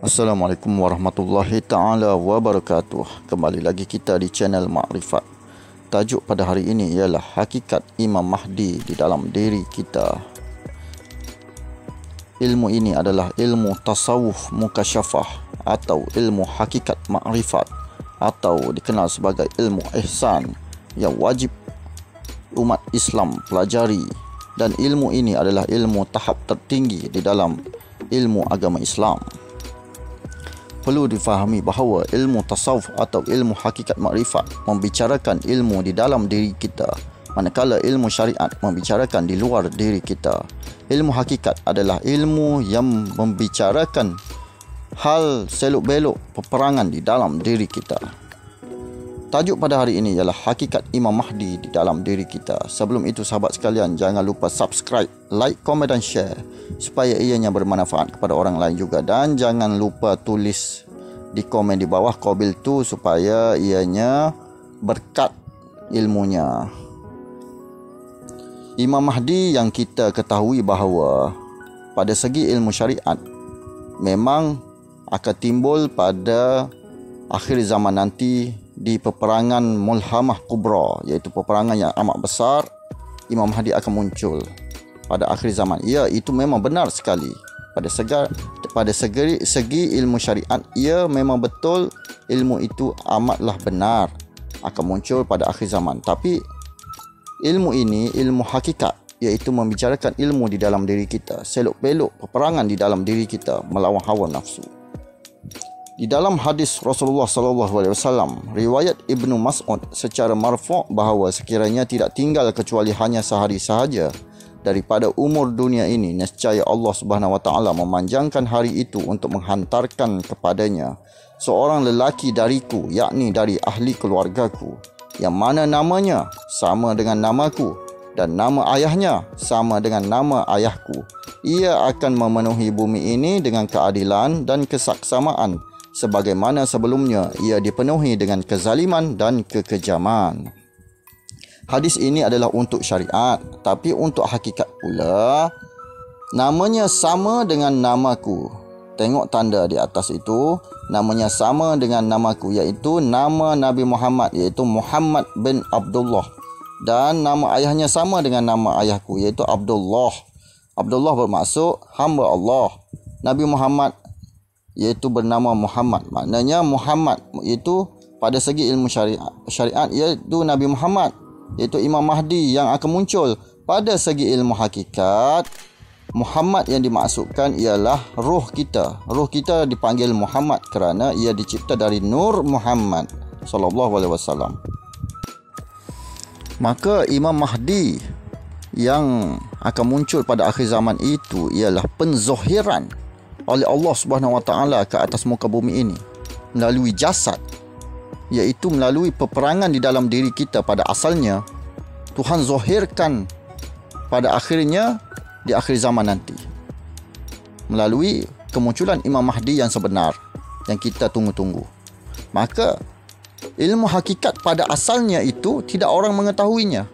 Assalamualaikum warahmatullahi ta'ala wabarakatuh. Kembali lagi kita di channel Ma'rifat. Tajuk pada hari ini ialah hakikat Imam Mahdi di dalam diri kita. Ilmu ini adalah ilmu tasawuf mukasyafah atau ilmu hakikat ma'rifat atau dikenal sebagai ilmu ihsan yang wajib umat Islam pelajari, dan ilmu ini adalah ilmu tahap tertinggi di dalam ilmu agama Islam. Perlu difahami bahawa ilmu tasawuf atau ilmu hakikat makrifat membicarakan ilmu di dalam diri kita, manakala ilmu syariat membicarakan di luar diri kita. Ilmu hakikat adalah ilmu yang membicarakan hal seluk-beluk peperangan di dalam diri kita. Tajuk pada hari ini ialah hakikat Imam Mahdi di dalam diri kita. Sebelum itu sahabat sekalian, jangan lupa subscribe, like, komen dan share supaya ianya bermanfaat kepada orang lain juga, dan jangan lupa tulis di komen di bawah qabil tu supaya ianya berkat ilmunya. Imam Mahdi yang kita ketahui bahawa pada segi ilmu syariat memang akan timbul pada akhir zaman nanti di peperangan Mulhamah Kubra, iaitu peperangan yang amat besar. Imam Mahdi akan muncul pada akhir zaman. Ya, itu memang benar sekali. Pada segi ilmu syariat, ia memang betul, ilmu itu amatlah benar akan muncul pada akhir zaman. Tapi ilmu ini ilmu hakikat, iaitu membicarakan ilmu di dalam diri kita, seluk-beluk peperangan di dalam diri kita melawan hawa nafsu. Di dalam hadis Rasulullah SAW, riwayat Ibnu Mas'ud secara marfu' bahawa sekiranya tidak tinggal kecuali hanya sehari sahaja daripada umur dunia ini, nescaya Allah Subhanahu Wa Taala memanjangkan hari itu untuk menghantarkan kepadanya seorang lelaki dariku, yakni dari ahli keluargaku, yang mana namanya sama dengan namaku dan nama ayahnya sama dengan nama ayahku. Ia akan memenuhi bumi ini dengan keadilan dan kesaksamaan, sebagaimana sebelumnya ia dipenuhi dengan kezaliman dan kekejaman. Hadis ini adalah untuk syariat, tapi untuk hakikat pula, namanya sama dengan namaku. Tengok tanda di atas itu, namanya sama dengan namaku, iaitu nama Nabi Muhammad, iaitu Muhammad bin Abdullah, dan nama ayahnya sama dengan nama ayahku, iaitu Abdullah. Abdullah bermaksud hamba Allah. Nabi Muhammad iaitu bernama Muhammad. Maknanya Muhammad itu pada segi ilmu syariat iaitu Nabi Muhammad, iaitu Imam Mahdi yang akan muncul. Pada segi ilmu hakikat, Muhammad yang dimaksudkan ialah roh kita. Roh kita dipanggil Muhammad kerana ia dicipta dari Nur Muhammad sallallahu alaihi wasallam. Maka Imam Mahdi yang akan muncul pada akhir zaman itu ialah penzohiran oleh Allah Subhanahu Wa Taala ke atas muka bumi ini melalui jasad, iaitu melalui peperangan di dalam diri kita. Pada asalnya Tuhan zahirkan pada akhirnya di akhir zaman nanti melalui kemunculan Imam Mahdi yang sebenar yang kita tunggu-tunggu. Maka ilmu hakikat pada asalnya itu tidak orang mengetahuinya,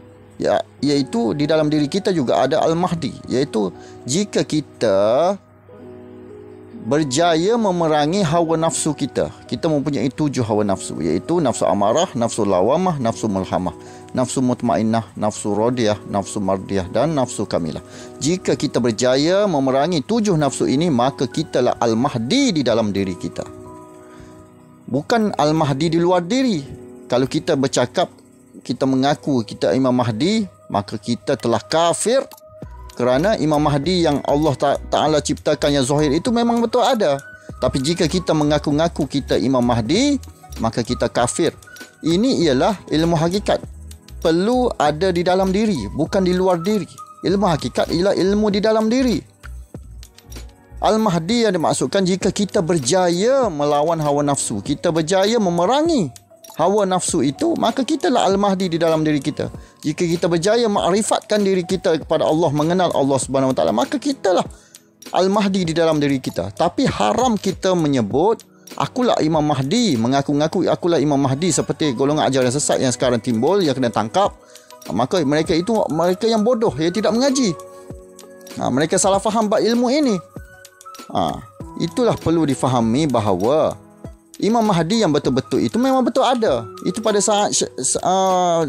iaitu di dalam diri kita juga ada Al-Mahdi, iaitu jika kita berjaya memerangi hawa nafsu kita. Kita mempunyai 7 hawa nafsu, iaitu nafsu amarah, nafsu lawamah, nafsu mulhamah, nafsu mutmainnah, nafsu radiyah, nafsu mardiyah dan nafsu kamilah. Jika kita berjaya memerangi 7 nafsu ini, maka kitalah Al-Mahdi di dalam diri kita, bukan Al-Mahdi di luar diri. Kalau kita bercakap, kita mengaku kita Imam Mahdi, maka kita telah kafir, kerana Imam Mahdi yang Allah Ta'ala ciptakan yang zahir itu memang betul ada. Tapi jika kita mengaku-ngaku kita Imam Mahdi, maka kita kafir. Ini ialah ilmu hakikat. Perlu ada di dalam diri, bukan di luar diri. Ilmu hakikat ialah ilmu di dalam diri. Al-Mahdi yang dimaksudkan jika kita berjaya melawan hawa nafsu, kita berjaya memerangi hawa nafsu itu, maka kitalah Al-Mahdi di dalam diri kita. Jika kita berjaya ma'rifatkan diri kita kepada Allah, mengenal Allah Subhanahu Wa Taala, maka kitalah Al-Mahdi di dalam diri kita. Tapi haram kita menyebut akulah Imam Mahdi, mengaku-ngaku akulah Imam Mahdi, seperti golongan ajaran sesat yang sekarang timbul, yang kena tangkap. Maka mereka itu mereka yang bodoh, yang tidak mengaji. Mereka salah faham bab ilmu ini. Itulah perlu difahami bahawa Imam Mahdi yang betul-betul itu memang betul ada. Itu pada saat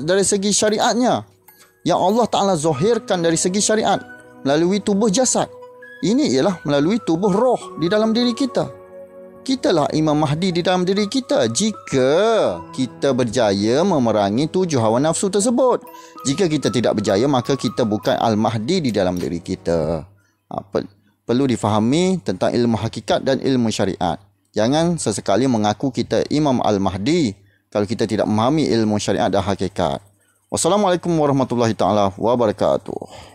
dari segi syariatnya, yang Allah Ta'ala zahirkan dari segi syariat melalui tubuh jasad. Ini ialah melalui tubuh roh di dalam diri kita. Kitalah Imam Mahdi di dalam diri kita jika kita berjaya memerangi 7 hawa nafsu tersebut. Jika kita tidak berjaya, maka kita bukan Al-Mahdi di dalam diri kita. Perlu difahami tentang ilmu hakikat dan ilmu syariat. Jangan sesekali mengaku kita Imam Al-Mahdi kalau kita tidak memahami ilmu syariat dan hakikat. Wassalamualaikum warahmatullahi taala wabarakatuh.